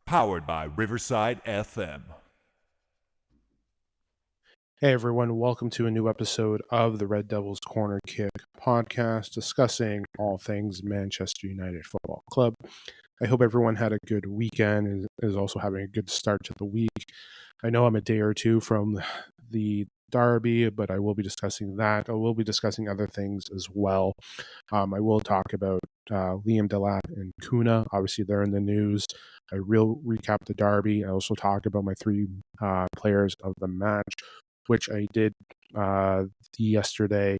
Powered by Riverside FM. Hey everyone, welcome to a new episode of the Red Devils Corner Kick podcast discussing all things Manchester United Football Club. I hope everyone had a good weekend and is also having a good start to the week. I know I'm a day or two from the derby, but I will be discussing that. I will be discussing other things as well. I will talk about Liam Delap and Cunha. Obviously, they're in the news. I will recap the derby. I also talk about my three players of the match, which I did yesterday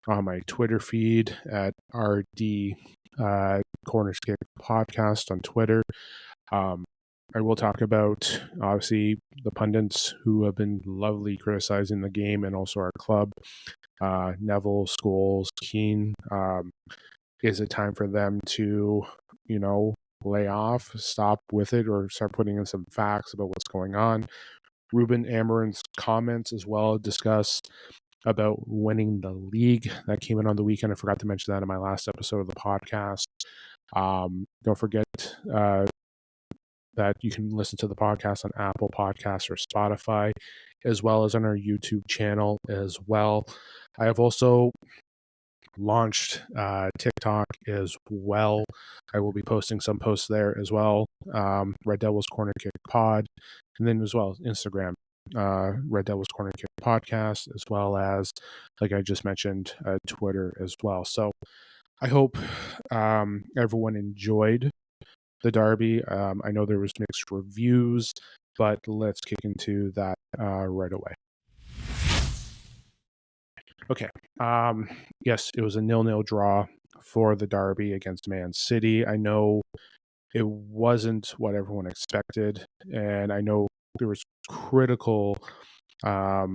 on my Twitter feed at RD Corners Kick Podcast on Twitter. I will talk about, obviously, the pundits who have been lovely criticizing the game and also our club. Neville, Scholes, Keane. Is it time for them to, lay off, stop with it, or start putting in some facts about what's going on? Ruben Amorim's comments as well discuss about winning the league. That came in on the weekend. I forgot to mention that in my last episode of the podcast. Don't forget that you can listen to the podcast on Apple Podcasts or Spotify, as well as on our YouTube channel as well. I have also launched TikTok as well. I will be posting some posts there as well. Red Devils Corner Kick Pod, and then as well Instagram, Red Devils Corner Kick Podcast, as well as, like I just mentioned, Twitter as well. So I hope everyone enjoyed the derby. I know there was mixed reviews, but let's kick into that right away. Okay. Yes, it was a 0-0 draw for the derby against Man City. I know it wasn't what everyone expected, and I know there was critical, I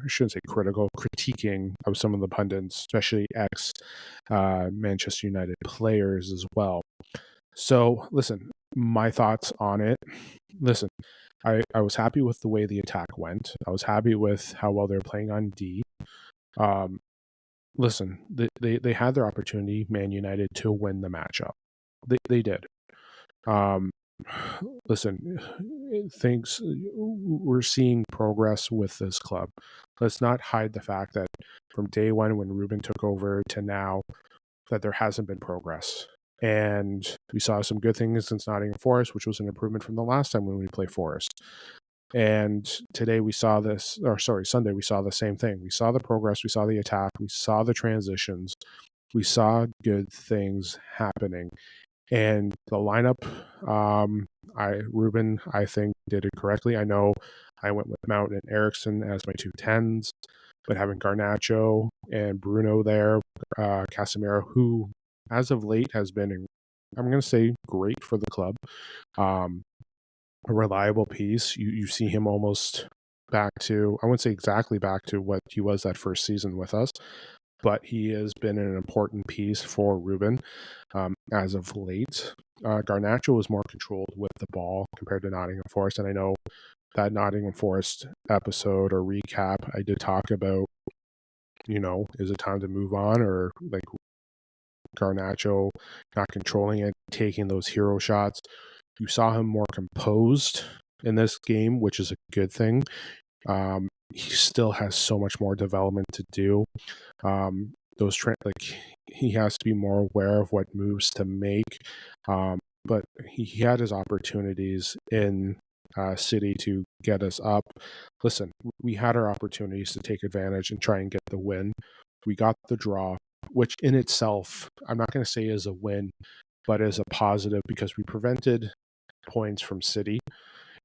shouldn't say critical, critiquing of some of the pundits, especially ex Manchester United players as well. So, listen, my thoughts on it. Listen, I was happy with the way the attack went. I was happy with how well they were playing on D. Listen, they had their opportunity, Man United, to win the matchup. They did. Listen, things, we're seeing progress with this club. Let's not hide the fact that from day one when Ruben took over to now, that there hasn't been progress. And we saw some good things since Nottingham Forest, which was an improvement from the last time when we played Forest. And today we saw this, Sunday we saw the same thing. We saw the progress, we saw the attack, we saw the transitions, we saw good things happening. And the lineup, Ruben, I think, did it correctly. I know I went with Mount and Eriksson as my 2 10s, but having Garnacho and Bruno there, Casemiro, who as of late has been, I'm going to say, great for the club. A reliable piece. You see him almost back to, I wouldn't say exactly back to what he was that first season with us, but he has been an important piece for Ruben as of late. Garnacho was more controlled with the ball compared to Nottingham Forest, and I know that Nottingham Forest episode or recap, I did talk about, is it time to move on, or like Garnacho not controlling it, taking those hero shots. You saw him more composed in this game, which is a good thing. He still has so much more development to do. He has to be more aware of what moves to make. But he had his opportunities in City to get us up. Listen, we had our opportunities to take advantage and try and get the win. We got the draw, which in itself, I'm not going to say is a win, but is a positive because we prevented points from City.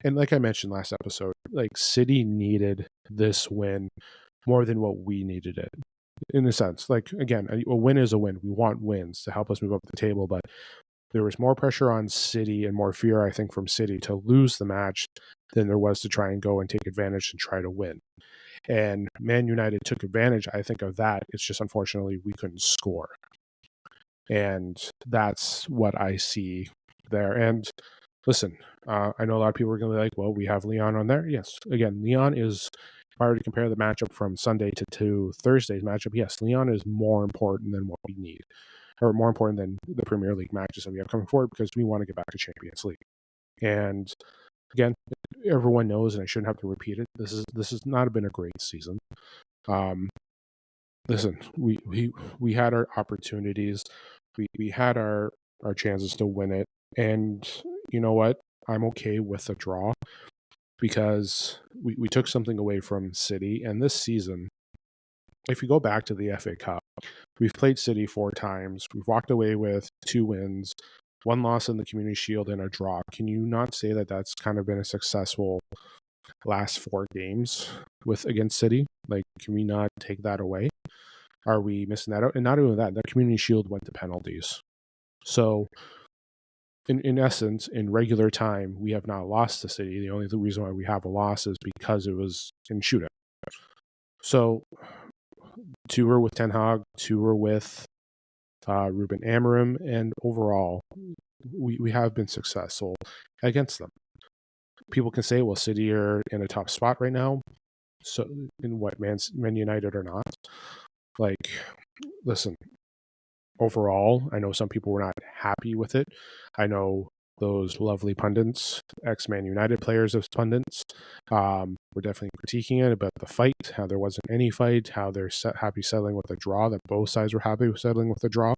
And like I mentioned last episode, like City needed this win more than what we needed it. In a sense, like, again, a win is a win. We want wins to help us move up the table, but there was more pressure on City and more fear, I think, from City to lose the match than there was to try and go and take advantage and try to win. And Man United took advantage, I think, of that. It's just unfortunately we couldn't score. And that's what I see there. And listen, I know a lot of people are going to be like, well, we have Leon on there. Yes. Again, Leon is, if I were to compare the matchup from Sunday to Thursday's matchup, yes, Leon is more important than what we need, or more important than the Premier League matches that we have coming forward because we want to get back to Champions League. And again, everyone knows, and I shouldn't have to repeat it. This has not been a great season. Um, listen, we had our opportunities, we had our chances to win it, and you know what? I'm okay with the draw because we took something away from City, and this season, if you go back to the FA Cup, we've played City 4 times. We've walked away with 2 wins, 1 loss in the Community Shield, and a draw. Can you not say that that's kind of been a successful last 4 games with against City? Like, can we not take that away? Are we missing that out? And not only that, the Community Shield went to penalties. So, in essence, in regular time, we have not lost to City. The only reason why we have a loss is because it was in shootout. So, 2 were with Ten Hag, 2 were with Ruben Amorim, and overall, we have been successful against them. People can say, well, City are in a top spot right now. So, in what, Man United or not? Like, listen, overall, I know some people were not happy with it. I know those lovely pundits, ex-Man United players as pundits, were definitely critiquing it about the fight, how there wasn't any fight, how they're happy settling with a draw, that both sides were happy with settling with a draw.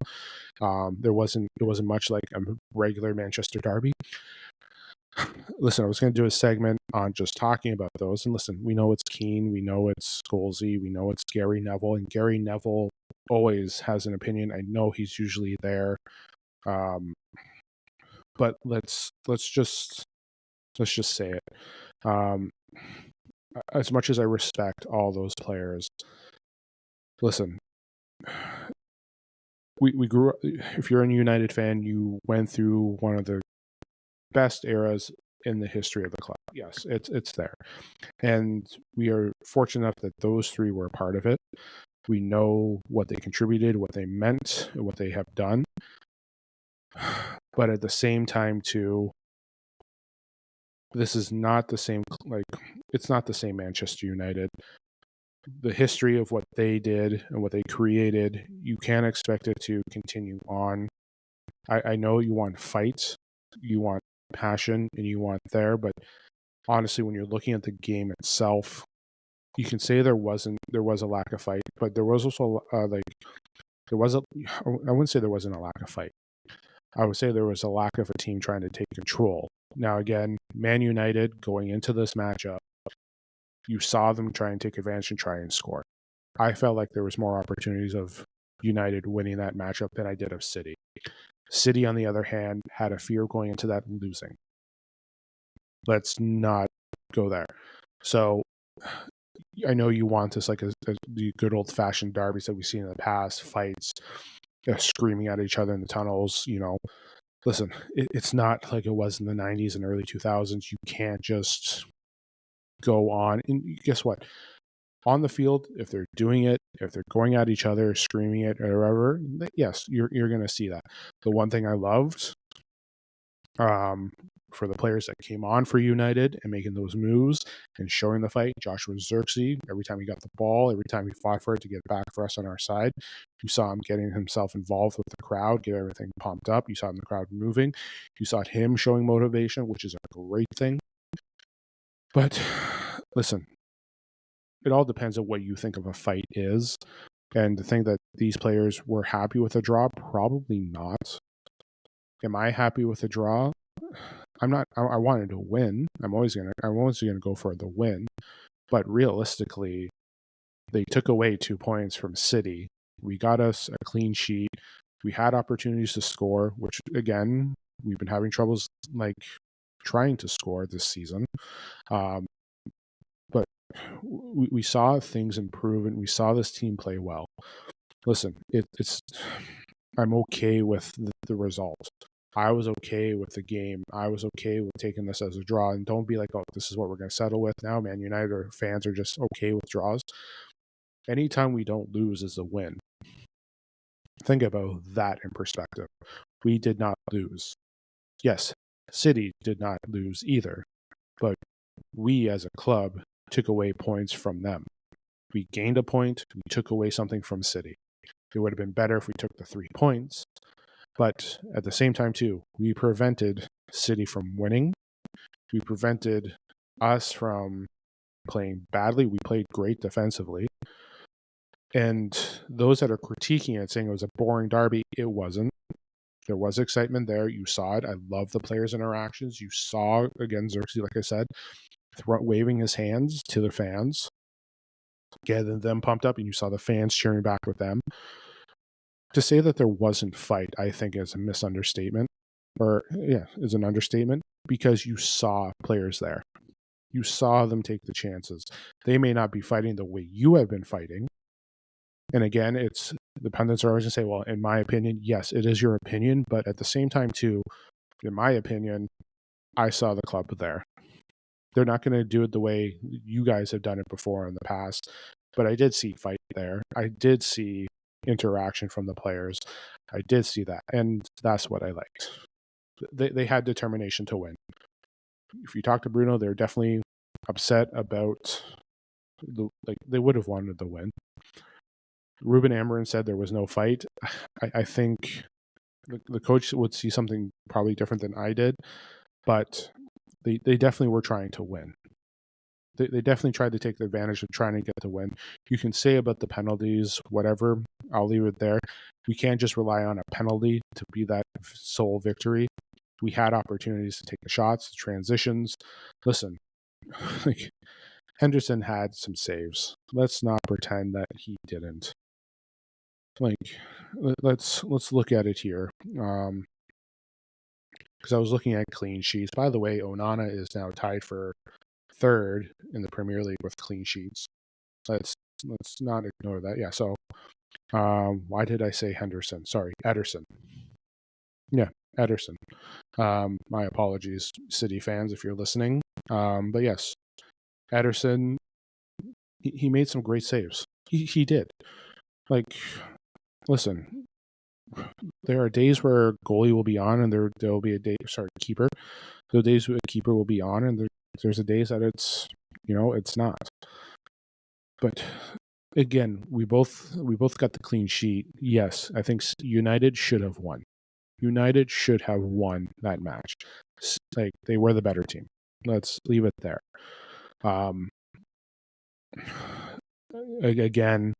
It wasn't much like a regular Manchester derby. Listen, I was going to do a segment on just talking about those. And listen, we know it's Keane, we know it's Scholesy, we know it's Gary Neville, and Gary Neville always has an opinion. I know he's usually there, but let's just say it. As much as I respect all those players, listen, we grew up. If you're a United fan, you went through one of the best eras in the history of the club. Yes, it's there. And we are fortunate enough that those 3 were a part of it. We know what they contributed, what they meant, what they have done. But at the same time, too, this is not the same, it's not the same Manchester United. The history of what they did and what they created, you can't expect it to continue on. I know you want fight, you want passion, and you want there, but honestly, when you're looking at the game itself, you can say there was a lack of fight, but there was also I wouldn't say there wasn't a lack of fight. I would say there was a lack of a team trying to take control. Now again, Man United going into this matchup, you saw them try and take advantage and try and score. I felt like there was more opportunities of United winning that matchup than I did of City. City, on the other hand, had a fear going into that losing. Let's not go there. So I know you want this like the good old-fashioned derbies that we've seen in the past, fights, screaming at each other in the tunnels, Listen, it's not like it was in the 90s and early 2000s. You can't just go on. And guess what? On the field, if they're doing it, if they're going at each other, screaming it, or whatever, yes, you're going to see that. The one thing I loved for the players that came on for United and making those moves and showing the fight, Joshua Zirkzee, every time he got the ball, every time he fought for it to get back for us on our side, you saw him getting himself involved with the crowd, get everything pumped up. You saw the crowd moving. You saw him showing motivation, which is a great thing. But listen, it all depends on what you think of a fight is. And to think that these players were happy with a draw, probably not. Am I happy with a draw? I'm not. I wanted to win. I'm always gonna go for the win. But realistically, they took away 2 points from City. We got us a clean sheet. We had opportunities to score, which again, we've been having troubles trying to score this season. But we saw things improve, and we saw this team play well. Listen, it's. I'm okay with the result. I was okay with the game. I was okay with taking this as a draw. And don't be like, oh, this is what we're going to settle with now. Man United or fans are just okay with draws. Anytime we don't lose is a win. Think about that in perspective. We did not lose. Yes, City did not lose either. But we as a club took away points from them. We gained a point. We took away something from City. It would have been better if we took the 3 points. But at the same time, too, we prevented City from winning, We prevented us from playing badly. We played great defensively. And those that are critiquing it, saying it was a boring derby, it wasn't. There was excitement there. You saw it. I love the players' interactions. You saw, again, Xerxes, like I said, waving his hands to the fans, getting them pumped up, and you saw the fans cheering back with them. To say that there wasn't fight, I think is a misunderstatement, is an understatement, because you saw players there. You saw them take the chances. They may not be fighting the way you have been fighting. And again, the pundits are always going to say, well, in my opinion, yes, it is your opinion. But at the same time, too, in my opinion, I saw the club there. They're not going to do it the way you guys have done it before in the past. But I did see fight there. I did see interaction from the players. I did see that. And that's what I liked. They had determination to win. If you talk to Bruno, they're definitely upset about they would have wanted the win. Ruben Amorim said there was no fight. I think the coach would see something probably different than I did, but they definitely were trying to win. They definitely tried to take the advantage of trying to get the win. You can say about the penalties, whatever. I'll leave it there. We can't just rely on a penalty to be that sole victory. We had opportunities to take the shots, the transitions. Listen, like Henderson had some saves. Let's not pretend that he didn't. Like, let's look at it here. Because I was looking at clean sheets. By the way, Onana is now tied for third in the Premier League with clean sheets. Let's not ignore that. Yeah. So, why did I say Henderson? Sorry, Ederson. Yeah, Ederson. My apologies, City fans, if you're listening. But yes, Ederson. He made some great saves. He did. Like, listen, there are days where goalie will be on, and there will be a day. Sorry, keeper. There are days where a keeper will be on, and there's a days that it's not. But again, we both got the clean sheet. Yes, I think United should have won. United should have won that match. Like, they were the better team. Let's leave it there. Again,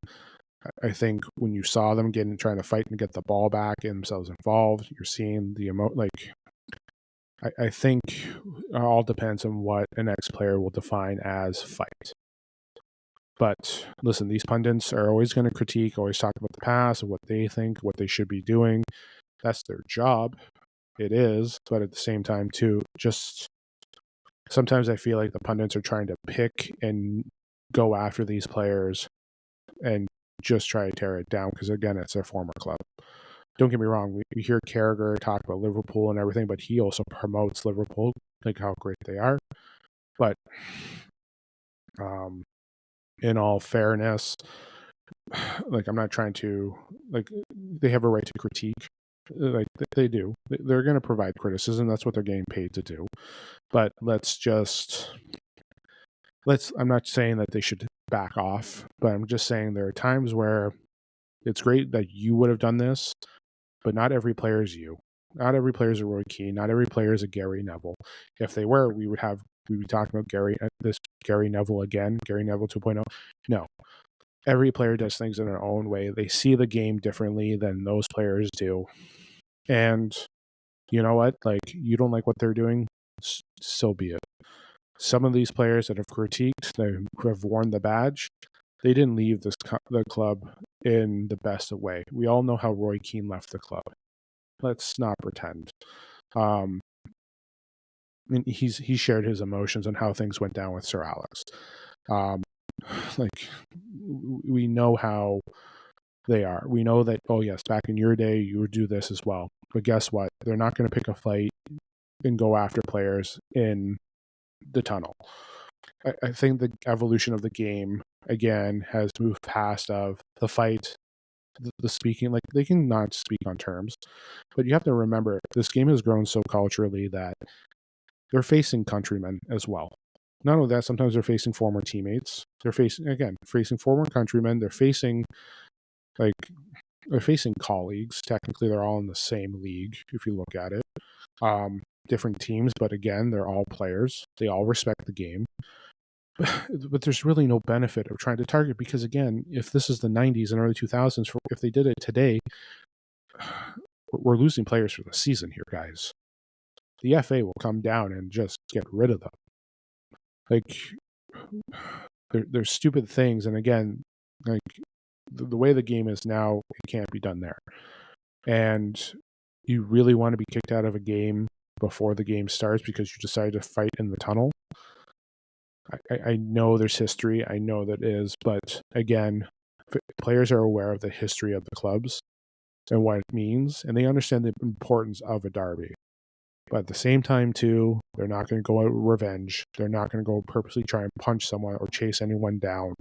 I think when you saw them trying to fight and get the ball back, get themselves involved, you're seeing the I think it all depends on what an ex-player will define as fight. But listen, these pundits are always going to critique, always talk about the past and what they think, what they should be doing. That's their job. It is. But at the same time, too, just sometimes I feel like the pundits are trying to pick and go after these players and just try to tear it down because, again, it's their former club. Don't get me wrong. We hear Carragher talk about Liverpool and everything, but he also promotes Liverpool, like how great they are. But in all fairness, like, I'm not trying to, like, they have a right to critique. Like, they do. They're going to provide criticism. That's what they're getting paid to do. But I'm not saying that they should back off, but I'm just saying there are times where it's great that you would have done this, but not every player is you. Not every player is a Roy Keane. Not every player is a Gary Neville. If they were, we'd be talking about Gary Neville again, Gary Neville 2.0. No. Every player does things in their own way. They see the game differently than those players do. And you know what? Like, you don't like what they're doing, so be it. Some of these players that have critiqued, that have worn the badge, they didn't leave the club in the best of way. We all know how Roy Keane left the club. Let's not pretend. I mean, he shared his emotions on how things went down with Sir Alex. Like, we know how they are. We know that, oh yes, back in your day, you would do this as well. But guess what? They're not going to pick a fight and go after players in the tunnel. I think the evolution of the game, again, has moved past of the fight, the speaking. Like, they can not speak on terms, but you have to remember, this game has grown so culturally that they're facing countrymen as well. Not only that, sometimes they're facing former teammates. They're facing former countrymen. They're facing colleagues. Technically, they're all in the same league if you look at it. different teams, but again, they're all players. They all respect the game. But there's really no benefit of trying to target, because again, if this is the 90s and early 2000s, if they did it today, we're losing players for the season here, guys. The FA will come down and just get rid of them. Like, there's stupid things, and again, like the way the game is now, it can't be done there. And you really want to be kicked out of a game before the game starts because you decided to fight in the tunnel. I know there's history, I know that is, but again, players are aware of the history of the clubs and what it means, and they understand the importance of a derby. But at the same time, too, they're not going to go out with revenge. They're not going to go purposely try and punch someone or chase anyone down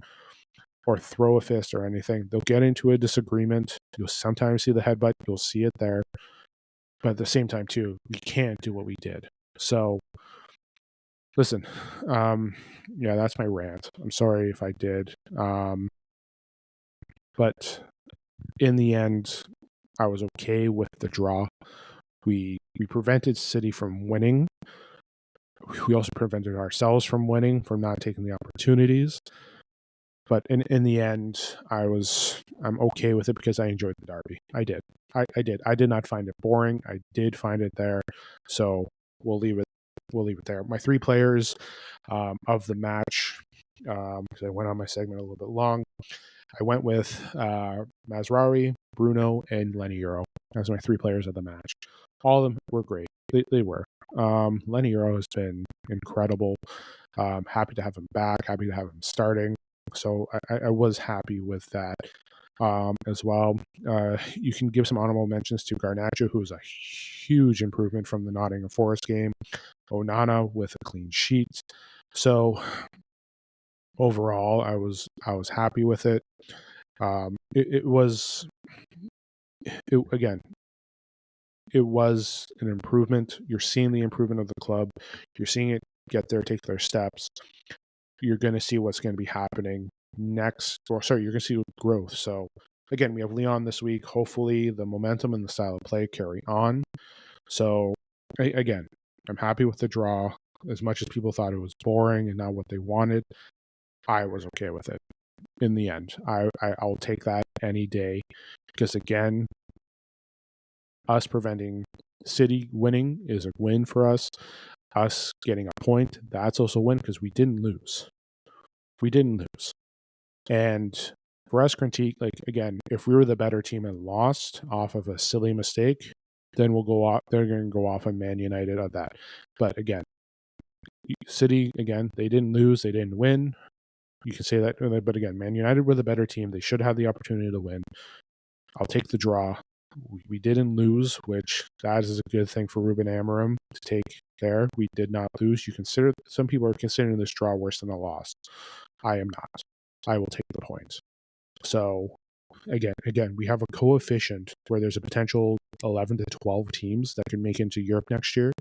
or throw a fist or anything. They'll get into a disagreement. You'll sometimes see the headbutt. You'll see it there. But at the same time, too, we can't do what we did. So, listen, yeah, that's my rant. I'm sorry if I did. But in the end, I was okay with the draw. We prevented City from winning. We also prevented ourselves from winning, from not taking the opportunities. But in the end, I'm okay with it because I enjoyed the derby. I did. I did. I did not find it boring. I did find it there. So we'll leave it there. My 3 players of the match, because I went on my segment a little bit long. I went with Mazraoui, Bruno, and Lenny Euro as my 3 players of the match. All of them were great. They were. Lenny Euro has been incredible. Happy to have him back. Happy to have him starting. So I was happy with that as well. You can give some honorable mentions to Garnacho, who was a huge improvement from the Nottingham Forest game. Onana with a clean sheet. So overall, I was happy with it. It was an improvement. You're seeing the improvement of the club. You're seeing it get there, take their steps. You're going to see what's going to be happening next. You're going to see growth. So again, we have Leon this week. Hopefully the momentum and the style of play carry on. So again, I'm happy with the draw. As much as people thought it was boring and not what they wanted, I was okay with it. In the end, I'll take that any day, because again, us preventing City winning is a win for us. Us getting a point, that's also a win, because we didn't lose. And for us, critique, like, again, if we were the better team and lost off of a silly mistake, then we'll go off. They're going to go off on Man United on that. But again, City, again, they didn't lose, they didn't win. You can say that, but again, Man United were the better team. They should have the opportunity to win. I'll take the draw. We didn't lose, which that is a good thing for Ruben Amorim to take there. We did not lose. Some people are considering this draw worse than a loss. I am not. I will take the points. So again, we have a coefficient where there's a potential 11 to 12 teams that can make it into Europe next year.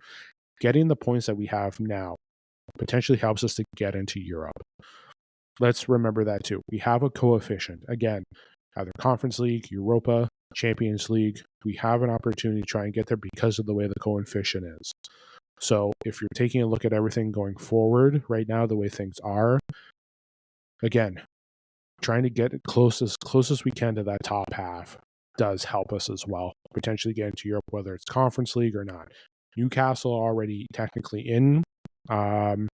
Getting the points that we have now potentially helps us to get into Europe. Let's remember that too. We have a coefficient. Again, either Conference League, Europa, Champions League. We have an opportunity to try and get there because of the way the coefficient is. So if you're taking a look at everything going forward right now, the way things are, again, trying to get as close as we can to that top half does help us as well. Potentially get into Europe, whether it's Conference League or not. Newcastle already technically in the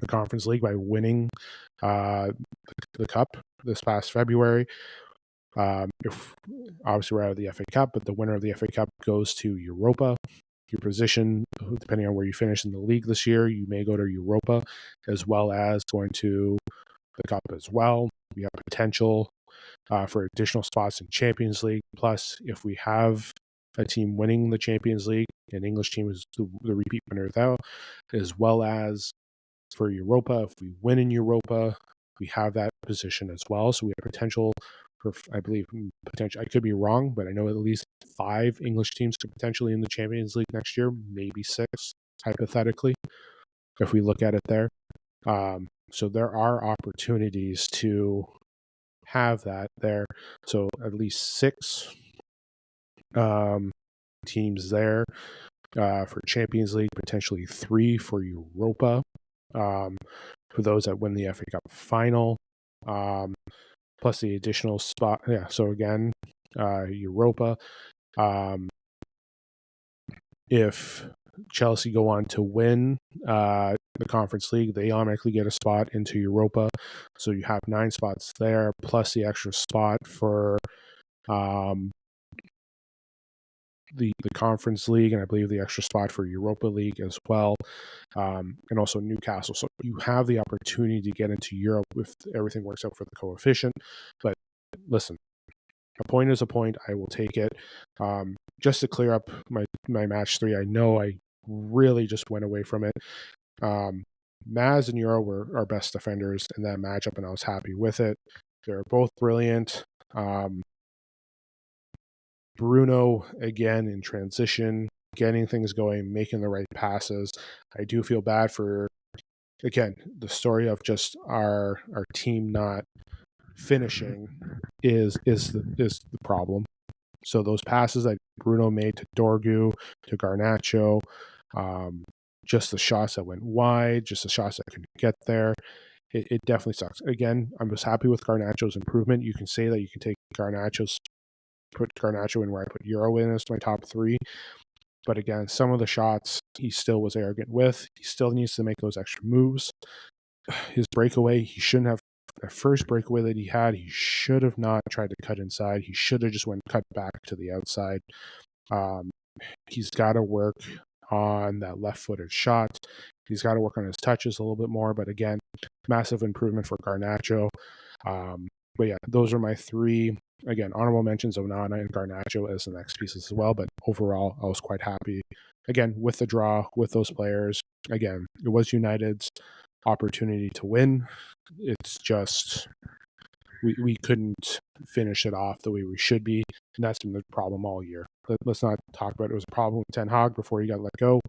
Conference League by winning the Cup this past February. If obviously we're out of the FA Cup, but the winner of the FA Cup goes to Europa. Your position, depending on where you finish in the league this year, you may go to Europa as well as going to the Cup as well. We have potential for additional spots in Champions League. Plus, if we have a team winning the Champions League, an English team is the repeat winner there, as well as for Europa, if we win in Europa, we have that position as well. So we have potential for, I believe, I could be wrong, but I know at least 5 English teams could potentially in the Champions League next year, maybe 6, hypothetically, if we look at it there. So there are opportunities to have that there. So at least 6 teams there. for Champions League, potentially 3 for Europa, for those that win the FA Cup final, plus the additional spot. Yeah, so again, Europa. If Chelsea go on to win the Conference League, they automatically get a spot into Europa. So you have 9 spots there, plus the extra spot for the Conference League, and I believe the extra spot for Europa League as well, and also Newcastle. So you have the opportunity to get into Europe if everything works out for the coefficient. But listen, a point is a point. I will take it. Just to clear up my match 3, I know I really just went away from it. Maz and Euro were our best defenders in that matchup, and I was happy with it. They're both brilliant. Bruno, again, in transition, getting things going, making the right passes. I do feel bad for, again, the story of just our team not finishing is the problem. So those passes that Bruno made to Dorgu, to Garnacho, just the shots that went wide, just the shots that couldn't get there, it definitely sucks. Again, I was happy with Garnacho's improvement. You can say that you can take put Garnacho in where I put Euro in as my top 3. But again, some of the shots he still was arrogant with. He still needs to make those extra moves. His breakaway, he shouldn't have. The first breakaway that he had, he should have not tried to cut inside. He should have just went cut back to the outside. He's got to work on that left-footed shot. He's got to work on his touches a little bit more. But again, massive improvement for Garnacho. But yeah, those are my 3. Again, honorable mentions Onana and Garnacho as the next pieces as well. But overall, I was quite happy. Again, with the draw, with those players. Again, it was United's opportunity to win. It's just we couldn't finish it off the way we should be. And that's been the problem all year. Let's not talk about it. It was a problem with Ten Hag before he got let go.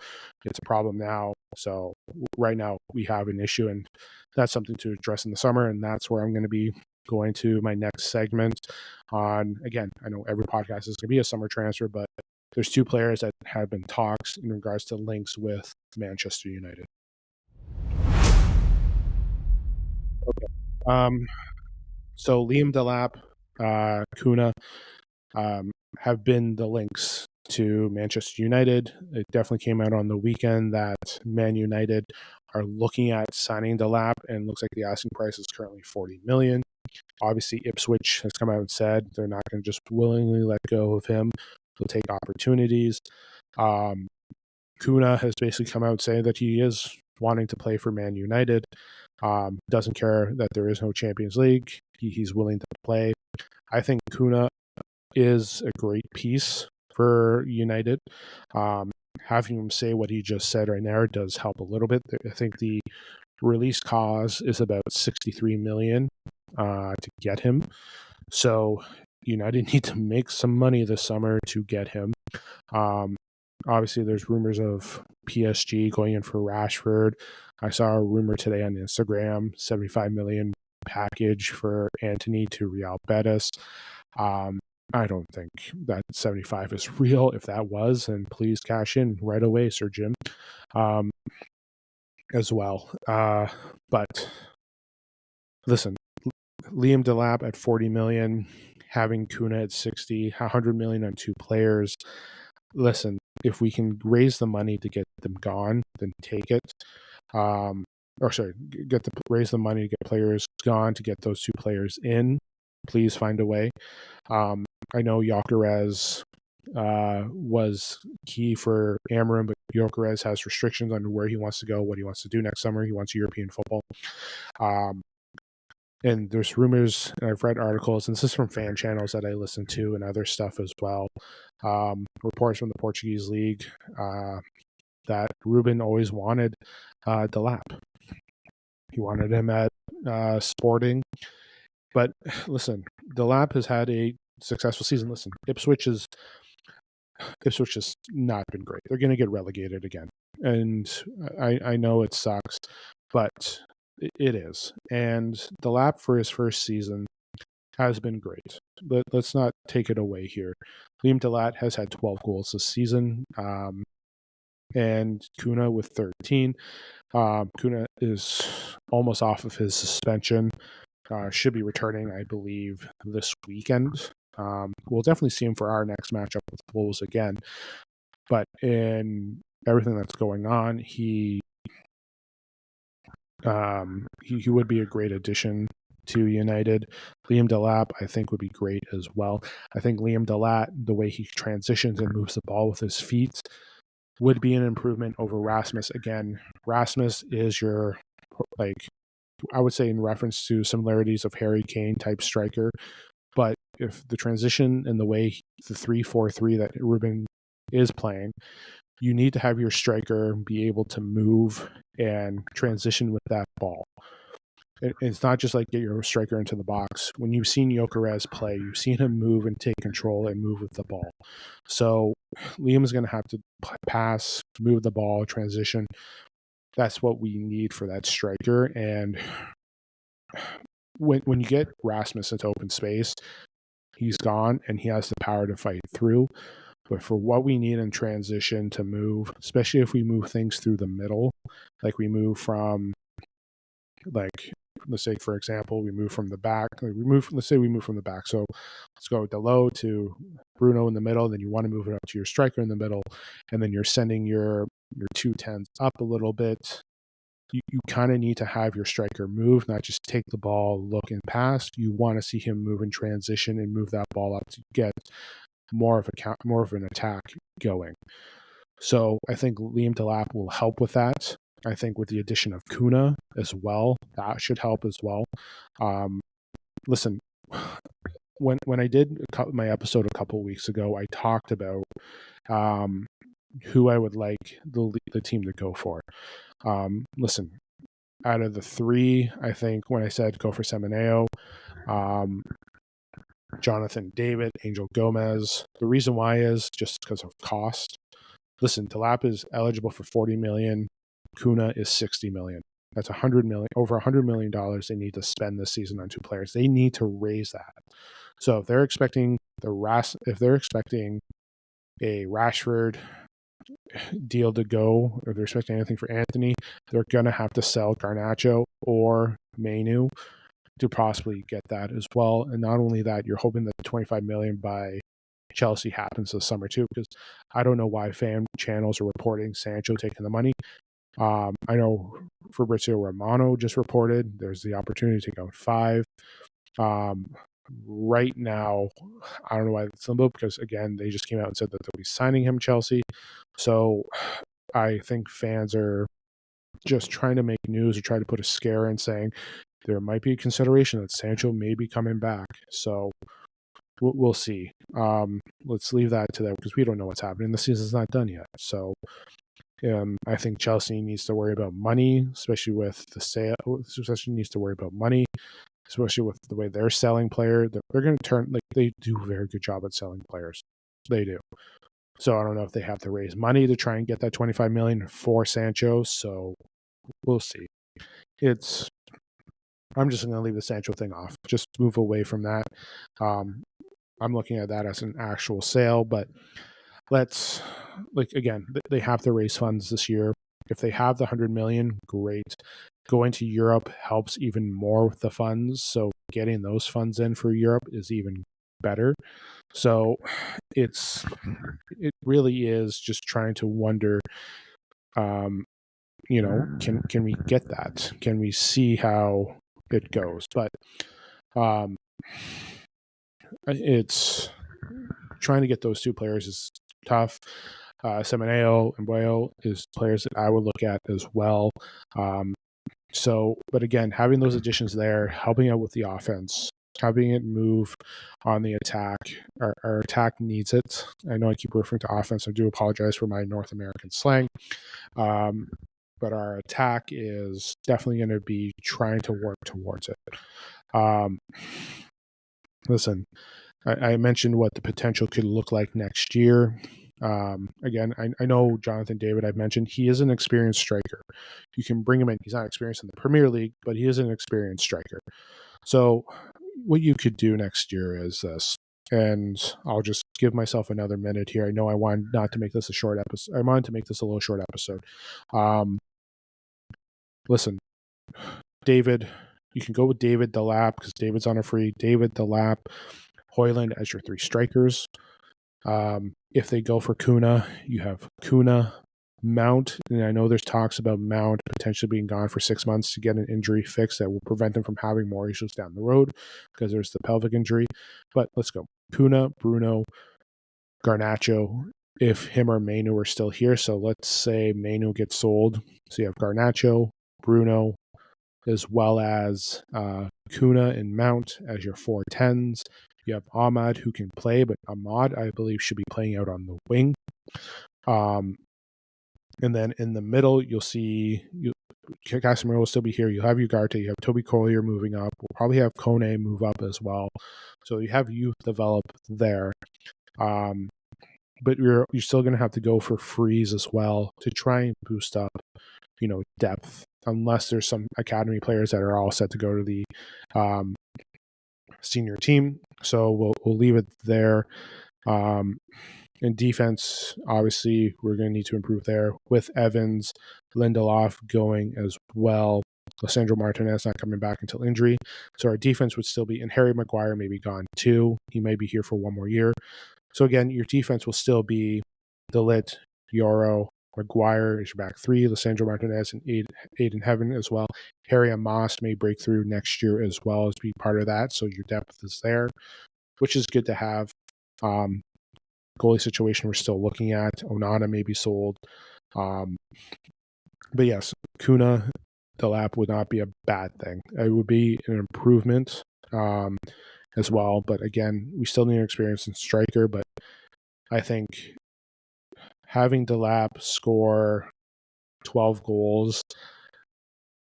It's a problem now. So right now we have an issue, and that's something to address in the summer. And that's where I'm going to be going to my next segment on, again, I know every podcast is going to be a summer transfer, but there's 2 players that have been talks in regards to links with Manchester United. Okay. So Liam Delap, Cunha, have been the links to Manchester United. It definitely came out on the weekend that Man United are looking at signing Delap, and looks like the asking price is currently 40 million. Obviously, Ipswich has come out and said they're not going to just willingly let go of him. They'll take opportunities. Cunha has basically come out saying that he is wanting to play for Man United. Doesn't care that there is no Champions League. He's willing to play. I think Cunha is a great piece for United. Having him say what he just said right now does help a little bit. I think the release cost is about 63 million to get him. So United need to make some money this summer to get him. Obviously, there's rumors of PSG going in for Rashford. I saw a rumor today on Instagram, 75 million package for Antony to Real Betis. I don't think that 75 is real. If that was, then please cash in right away, Sir Jim, as well. But listen, Liam Delap at 40 million, having Cunha at 60, 100 million on 2 players. Listen, if we can raise the money to get them gone, then take it. Raise the money to get players gone, to get those 2 players in. Please find a way. I know Gyökeres was key for Amarim, but Gyökeres has restrictions on where he wants to go, what he wants to do next summer. He wants European football. And there's rumors, and I've read articles, and this is from fan channels that I listen to and other stuff as well. Reports from the Portuguese league that Ruben always wanted Delap. He wanted him at Sporting. But listen, Delap has had a successful season. Listen, Ipswich has not been great. They're going to get relegated again. And I know it sucks, but it is. And Delap for his first season has been great. Let's not take it away here. Liam Delap has had 12 goals this season. and Cunha with 13. Cunha is almost off of his suspension. Should be returning, I believe, this weekend. We'll definitely see him for our next matchup with the Wolves again. But in everything that's going on, he would be a great addition to United. Liam Delap, I think, would be great as well. I think Liam Delap, the way he transitions and moves the ball with his feet, would be an improvement over Rasmus. Again, Rasmus is your, like, I would say in reference to similarities of Harry Kane type striker. But if the transition and the way the 3-4-3 that Ruben is playing, you need to have your striker be able to move and transition with that ball. It's not just like get your striker into the box. When you've seen Gyökeres play, you've seen him move and take control and move with the ball. So Liam is going to have to pass, move the ball, transition. That's what we need for that striker. And when you get Rasmus into open space, he's gone and he has the power to fight through. But for what we need in transition to move, especially if we move things through the middle, like we move from, like, let's say, for example, we move from the back. Let's say we move from the back. So let's go Dalot to Bruno in the middle. Then you want to move it up to your striker in the middle. And then you're sending your 2-10s up a little bit. You kind of need to have your striker move, not just take the ball, look and pass. You want to see him move in transition and move that ball up to get more of an attack going. So I think Liam Delap will help with that. I think with the addition of Cunha as well, that should help as well. Listen, when I did my episode a couple of weeks ago, I talked about who I would like the team to go for. Listen, out of the three, I think when I said go for Semenyo, Jonathan David, Angel Gomez, the reason why is just because of cost. Listen, Delap is eligible for 40 million. Cunha is 60 million. That's 100 million, over 100 million dollars they need to spend this season on two players. They need to raise that. So if they're expecting a Rashford deal to go, or they're expecting anything for Anthony, they're gonna have to sell Garnacho or Mainu to possibly get that as well. And not only that, you're hoping that the 25 million by Chelsea happens this summer too, because I don't know why fan channels are reporting Sancho taking the money. I know Fabrizio Romano just reported there's the opportunity to go 5. Right now, I don't know why it's limbo, because again, they just came out and said that they'll be signing him, Chelsea. So I think fans are just trying to make news or try to put a scare in, saying there might be a consideration that Sancho may be coming back. So we'll see. Let's leave that to them, because we don't know what's happening. The season's not done yet. So I think Chelsea needs to worry about money, especially with the sale. Especially needs to worry about money, especially with the way they're selling players. They're going to turn, like, they do a very good job at selling players. They do. So I don't know if they have to raise money to try and get that 25 million for Sancho. So we'll see. I'm just going to leave the Sancho thing off. Just move away from that. I'm looking at that as an actual sale, but again, they have to raise funds this year. If they have the 100 million, great. Going to Europe helps even more with the funds. So getting those funds in for Europe is even better. So it really is just trying to wonder, can we get that? Can we see how it goes? But it's trying to get those two players is tough. Semenyo and Boyo is players that I would look at as well. But again, having those additions there, helping out with the offense, having it move on the attack. Our attack needs it. I know I keep referring to offense. I do apologize for my North American slang. But our attack is definitely going to be trying to work towards it. Listen, I mentioned what the potential could look like next year. Again, I know Jonathan David, I've mentioned, he is an experienced striker. You can bring him in. He's not experienced in the Premier League, but he is an experienced striker. So what you could do next year is this, and I'll just give myself another minute here. I know I wanted not to make this a short episode. I wanted to make this a little short episode. Listen, David, you can go with David Delap because David's on a free. David Delap, Hoyland as your 3 strikers. If they go for Cunha, you have Cunha, Mount, and I know there's talks about Mount potentially being gone for 6 months to get an injury fixed that will prevent him from having more issues down the road because there's the pelvic injury. But let's go. Cunha, Bruno, Garnacho, if him or Mainu are still here. So let's say Mainu gets sold. So you have Garnacho, Bruno, as well as Cunha and Mount as your 4-10s. You have Ahmad who can play, but Ahmad, I believe, should be playing out on the wing. And then in the middle, you'll see Casemiro will still be here. You'll have Ugarte. You have Toby Collier moving up. We'll probably have Kone move up as well. So you have youth develop there. But you're still going to have to go for frees as well to try and boost up, depth. Unless there's some academy players that are all set to go to the senior team. So we'll leave it there. In defense, obviously, we're going to need to improve there with Evans, Lindelof going as well. Lissandro Martinez not coming back until injury. So our defense would still be, and Harry Maguire may be gone too. He may be here for 1 more year. So again, your defense will still be Delit, Yoro, Maguire is your back 3, Lissandro Martinez, and Aiden Heaven as well. Harry Amos may break through next year as well as be part of that. So your depth is there, which is good to have. Goalie situation we're still looking at. Onana may be sold. But yes, Cunha, Delap would not be a bad thing. It would be an improvement as well. But again, we still need an experienced striker. But I think having Delap score 12 goals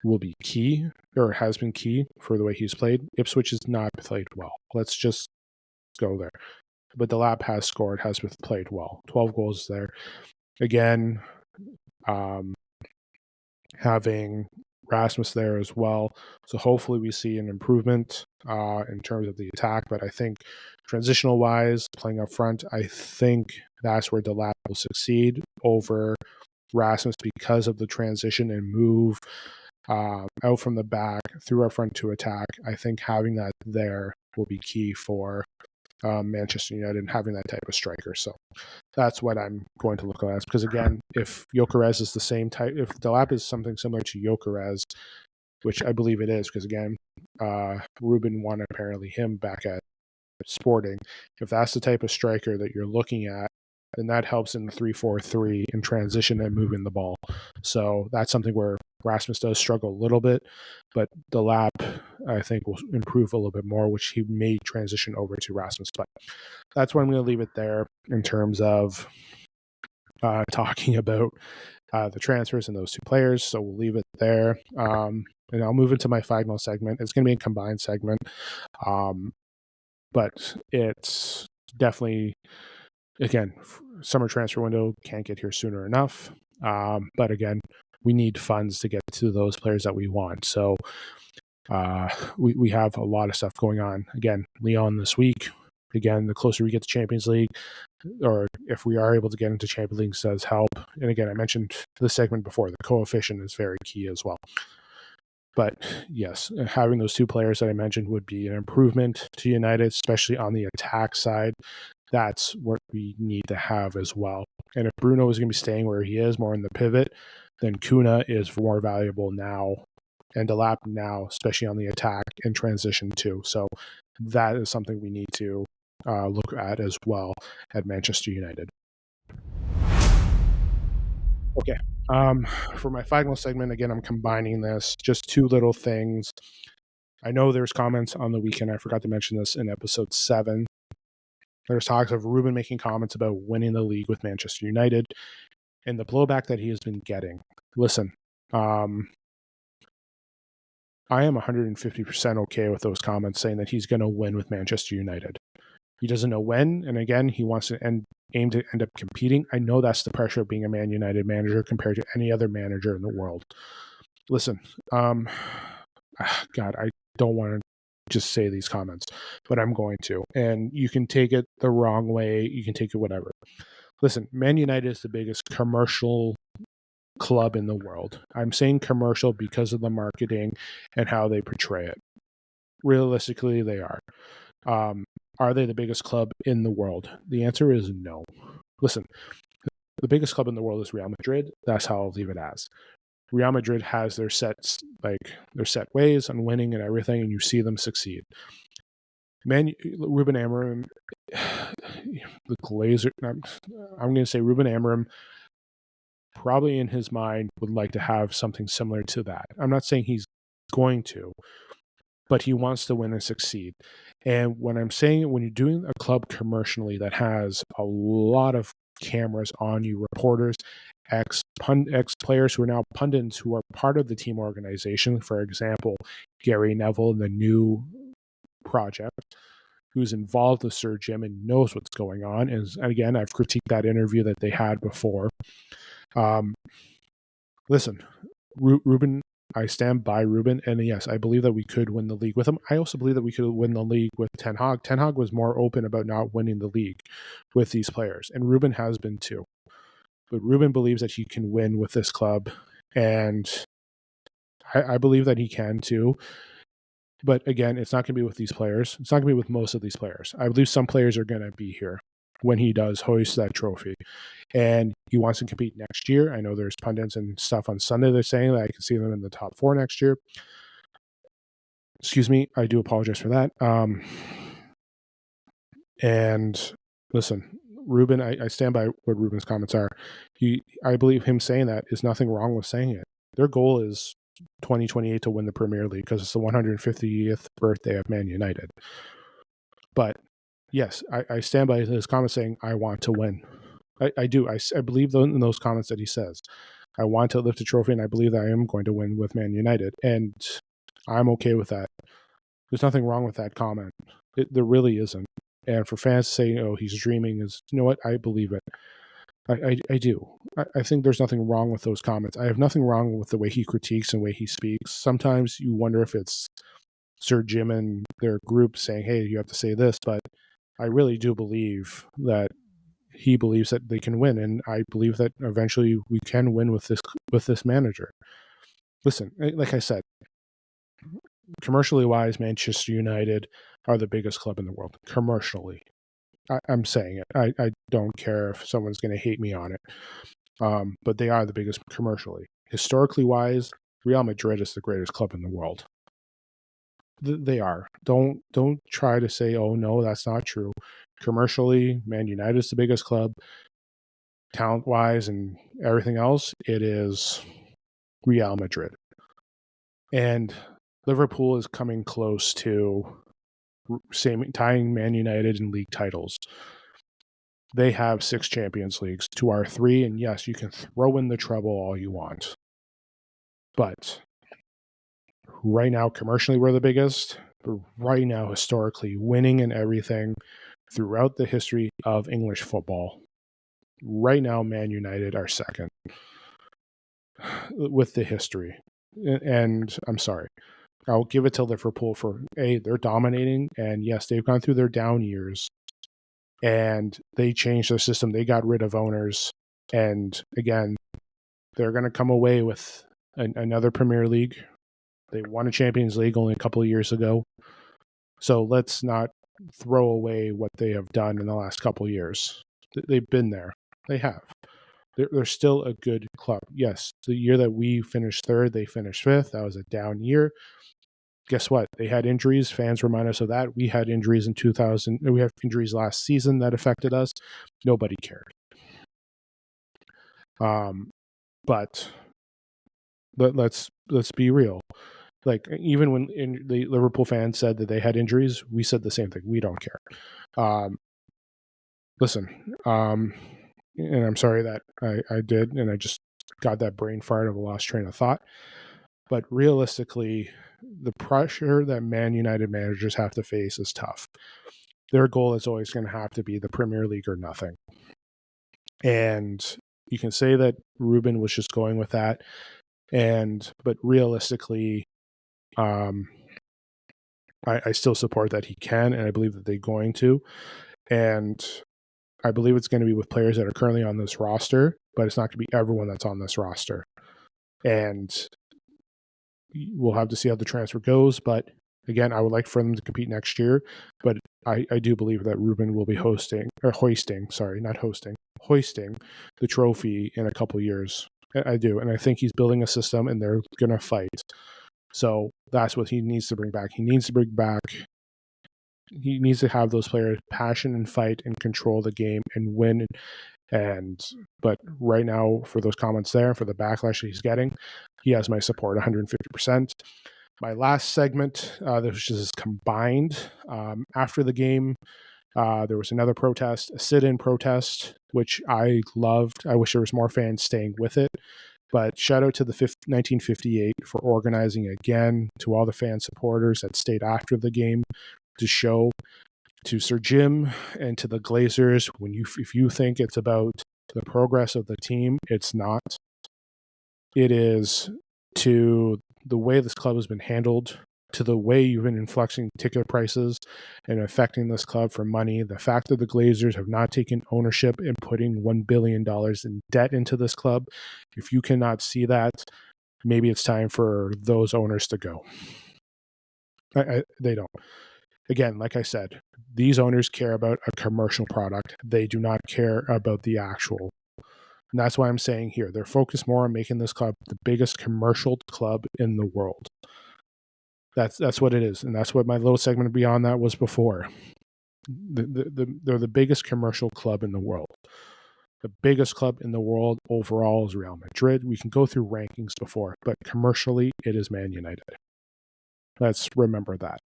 will be key, or has been key for the way he's played. Ipswich has not played well. Let's just go there. But Delap has scored, has played well. 12 goals there. Again, having Rasmus there as well. So hopefully we see an improvement in terms of the attack. But I think transitional-wise, playing up front, I think that's where Delap will succeed over Rasmus because of the transition and move out from the back through our front to attack. I think having that there will be key for Manchester United and having that type of striker. So that's what I'm going to look at. Because again, if Gyökeres is the same type, if Delap is something similar to Gyökeres, which I believe it is, because again, Ruben won apparently him back at Sporting. If that's the type of striker that you're looking at, then that helps in the 3-4-3 in transition and moving the ball. So that's something where Rasmus does struggle a little bit, but Delap, I think, will improve a little bit more, which he may transition over to Rasmus. But that's where I'm going to leave it there in terms of talking about the transfers and those 2 players. So we'll leave it there. And I'll move into my final segment. It's going to be a combined segment. But it's definitely, again, summer transfer window can't get here sooner enough. But again, we need funds to get to those players that we want. So we have a lot of stuff going on. Again, Lyon this week. Again, the closer we get to Champions League, or if we are able to get into Champions League, does help. And again, I mentioned the segment before, the coefficient is very key as well. But yes, having those 2 players that I mentioned would be an improvement to United, especially on the attack side. That's what we need to have as well. And if Bruno is going to be staying where he is, more in the pivot, then Cunha is more valuable now, and Delap now, especially on the attack and transition too. So that is something we need to look at as well at Manchester United. Okay. For my final segment, again, I'm combining this, just 2 little things. I know there's comments on the weekend. I forgot to mention this in episode 7. There's talks of Ruben making comments about winning the league with Manchester United and the blowback that he has been getting. Listen, I am 150% okay with those comments saying that he's going to win with Manchester United. He doesn't know when, and again, he wants to aim to end up competing. I know that's the pressure of being a Man United manager compared to any other manager in the world. Listen, God, I don't want to just say these comments, but I'm going to. And you can take it the wrong way. You can take it whatever. Listen, Man United is the biggest commercial club in the world. I'm saying commercial because of the marketing and how they portray it. Realistically, they are. Are they the biggest club in the world? The answer is no. Listen, the biggest club in the world is Real Madrid. That's how I'll leave it as. Real Madrid has their set ways on winning and everything, and you see them succeed. Ruben Amorim, the Glazer. I'm going to say Ruben Amorim probably in his mind would like to have something similar to that. I'm not saying he's going to, but he wants to win and succeed. And when I'm saying, when you're doing a club commercially that has a lot of cameras on you, reporters, ex players who are now pundits who are part of the team organization, for example, Gary Neville, the new project, who's involved with Sir Jim and knows what's going on. And again, I've critiqued that interview that they had before. Listen, Ruben, I stand by Ruben, and yes, I believe that we could win the league with him. I also believe that we could win the league with Ten Hag. Ten Hag was more open about not winning the league with these players, and Ruben has been too. But Ruben believes that he can win with this club, and I believe that he can too. But again, it's not going to be with these players. It's not going to be with most of these players. I believe some players are going to be here when he does hoist that trophy. And he wants to compete next year. I know there's pundits and stuff on Sunday they're saying that I can see them in the top 4 next year. Excuse me. I do apologize for that. And listen, Ruben, I stand by what Ruben's comments are. I believe him saying that is nothing wrong with saying it. Their goal is 2028 to win the Premier League because it's the 150th birthday of Man United. But yes, I stand by his comments saying, I want to win. I do. I believe in those comments that he says. I want to lift a trophy, and I believe that I am going to win with Man United. And I'm okay with that. There's nothing wrong with that comment. There really isn't. And for fans to say, oh, he's dreaming, is, you know what? I believe it. I do. I think there's nothing wrong with those comments. I have nothing wrong with the way he critiques and the way he speaks. Sometimes you wonder if it's Sir Jim and their group saying, hey, you have to say this. But I really do believe that he believes that they can win. And I believe that eventually we can win with this manager. Listen, like I said, commercially wise, Manchester United are the biggest club in the world. Commercially. I'm saying it. I don't care if someone's going to hate me on it. But they are the biggest commercially. Historically wise, Real Madrid is the greatest club in the world. They are. Don't try to say, oh no, that's not true. Commercially, Man United is the biggest club. Talent wise and everything else, it is Real Madrid. And Liverpool is coming close to tying Man United in league titles. They have 6 Champions Leagues to our 3, and yes, you can throw in the treble all you want. But right now, commercially, we're the biggest. But right now, historically, winning and everything throughout the history of English football, right now, Man United are second with the history. And I'm sorry. I'll give it to Liverpool for, they're dominating, and yes, they've gone through their down years. And they changed their system. They got rid of owners. And again, they're going to come away with another Premier League. They won a Champions League only a couple of years ago. So let's not throw away what they have done in the last couple of years. They've been there. They have. They're still a good club. Yes, the year that we finished 3rd, they finished 5th. That was a down year. Guess what? They had injuries. Fans remind us of that. We had injuries in 2000. We had injuries last season that affected us. Nobody cared. But let's be real. Like, even when the Liverpool fans said that they had injuries, we said the same thing. We don't care. Listen, and I'm sorry that I did, and I just got that brain fart of a lost train of thought. But realistically, the pressure that Man United managers have to face is tough. Their goal is always going to have to be the Premier League or nothing. And you can say that Ruben was just going with that. But realistically, I still support that he can, and I believe that they're going to. And I believe it's going to be with players that are currently on this roster, but it's not going to be everyone that's on this roster. And we'll have to see how the transfer goes. But again, I would like for them to compete next year. But I do believe that Ruben will be hoisting the trophy in a couple years. I do. And I think he's building a system and they're going to fight. So that's what he needs to bring back. He needs to have those players passion and fight and control the game and win. But right now, for those comments there, for the backlash that he's getting, he has my support 150%. My last segment, which is combined after the game, there was another protest, a sit-in protest, which I loved. I wish there was more fans staying with it. But shout out to the 1958 for organizing again, to all the fan supporters that stayed after the game to show, to Sir Jim and to the Glazers, if you think it's about the progress of the team, it's not. It is to the way this club has been handled, to the way you've been influxing ticket prices and affecting this club for money. The fact that the Glazers have not taken ownership and putting $1 billion in debt into this club. If you cannot see that, maybe it's time for those owners to go. They don't. Again, like I said, these owners care about a commercial product. They do not care about the actual. And that's why I'm saying here, they're focused more on making this club the biggest commercial club in the world. That's what it is. And that's what my little segment beyond that was before. They're the biggest commercial club in the world. The biggest club in the world overall is Real Madrid. We can go through rankings before, but commercially, it is Man United. Let's remember that.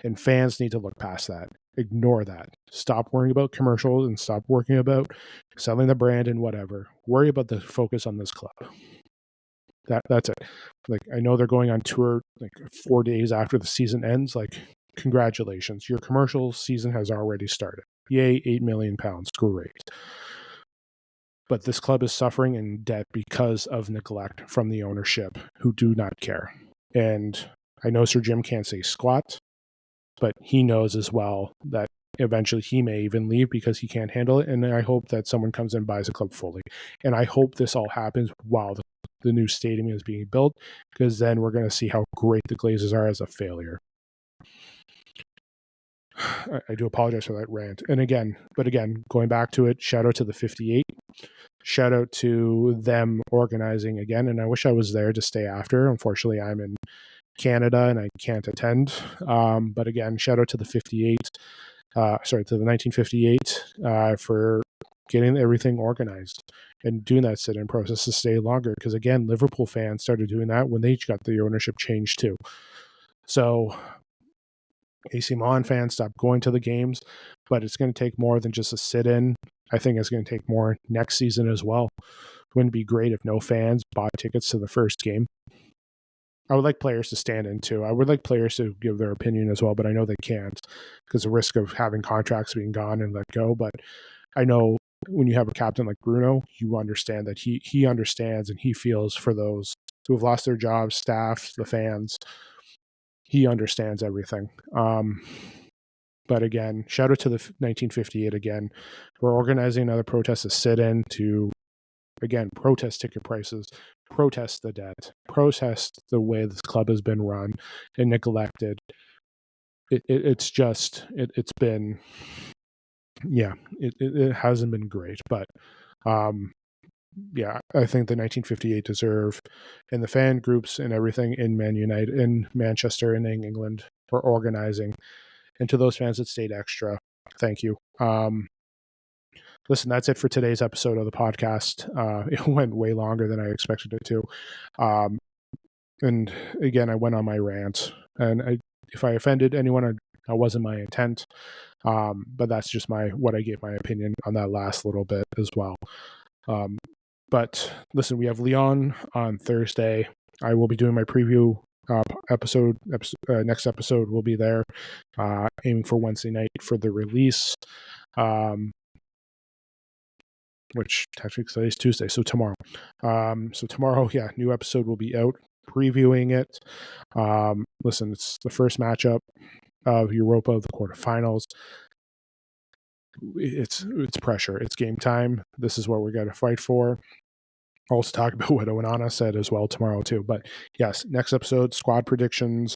And fans need to look past that. Ignore that. Stop worrying about commercials and stop worrying about selling the brand and whatever. Worry about the focus on this club. That's it. Like, I know they're going on tour like 4 days after the season ends. Like, congratulations. Your commercial season has already started. Yay, £8 million. Great. But this club is suffering in debt because of neglect from the ownership who do not care. And I know Sir Jim can't say squat, but he knows as well that eventually he may even leave because he can't handle it. And I hope that someone comes in and buys the club fully. And I hope this all happens while the new stadium is being built, because then we're going to see how great the Glazers are as a failure. I do apologize for that rant. But again, going back to it, shout out to the 58. Shout out to them organizing again. And I wish I was there to stay after. Unfortunately, I'm in Canada and I can't attend. But again, shout out to the 1958 for getting everything organized and doing that sit-in process to stay longer. Because again, Liverpool fans started doing that when they got the ownership change too. So AC Milan fans stopped going to the games, but it's going to take more than just a sit-in. I think it's going to take more next season as well. Wouldn't it be great if no fans bought tickets to the first game? I would like players to stand in too. I would like players to give their opinion as well, but I know they can't because the risk of having contracts being gone and let go. But I know when you have a captain like Bruno, you understand that he understands and he feels for those who have lost their jobs, staff, the fans. He understands everything. But again, shout out to the 1958 again. We're organizing another protest to sit in to, again, protest ticket prices, protest the debt, protest the way this club has been run and neglected. It hasn't been great, but yeah, I think the 1958 deserve, and the fan groups and everything in Man United, in Manchester and in England for organizing. And to those fans that stayed extra, thank you. Listen, that's it for today's episode of the podcast. It went way longer than I expected it to. And again, I went on my rant. And if I offended anyone, that wasn't my intent. But that's just what I gave my opinion on that last little bit as well. But listen, we have Leon on Thursday. I will be doing my preview episode. Next episode will be there, aiming for Wednesday night for the release. Which technically today is Tuesday, so tomorrow. So tomorrow, new episode will be out previewing it. Listen, it's the first matchup. of Europa, the quarterfinals. It's pressure. It's game time. This is what we got to fight for. I'll also talk about what Onana said as well tomorrow too. But yes, next episode, squad predictions,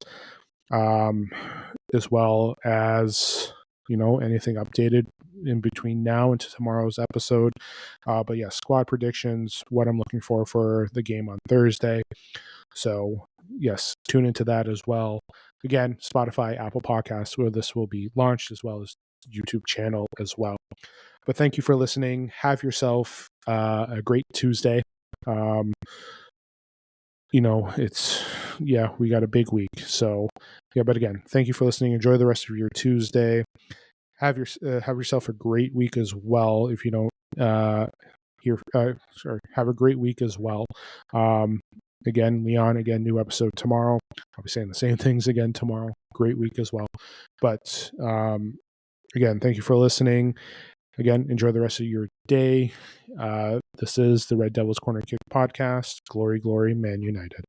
as well as, you know, anything updated in between now and tomorrow's episode. But yeah, squad predictions, what I'm looking for the game on Thursday. So yes, tune into that as well. Again, Spotify, Apple Podcasts, where this will be launched, as well as YouTube channel as well. But thank you for listening. Have yourself a great Tuesday. You know, we got a big week. So yeah, but again, thank you for listening. Enjoy the rest of your Tuesday. Have yourself a great week as well. If you don't have a great week as well. Again, Leon, new episode tomorrow. I'll be saying the same things again tomorrow. Great week as well. But again, thank you for listening. Again, enjoy the rest of your day. This is the Red Devils Corner Kick podcast. Glory, glory, Man United.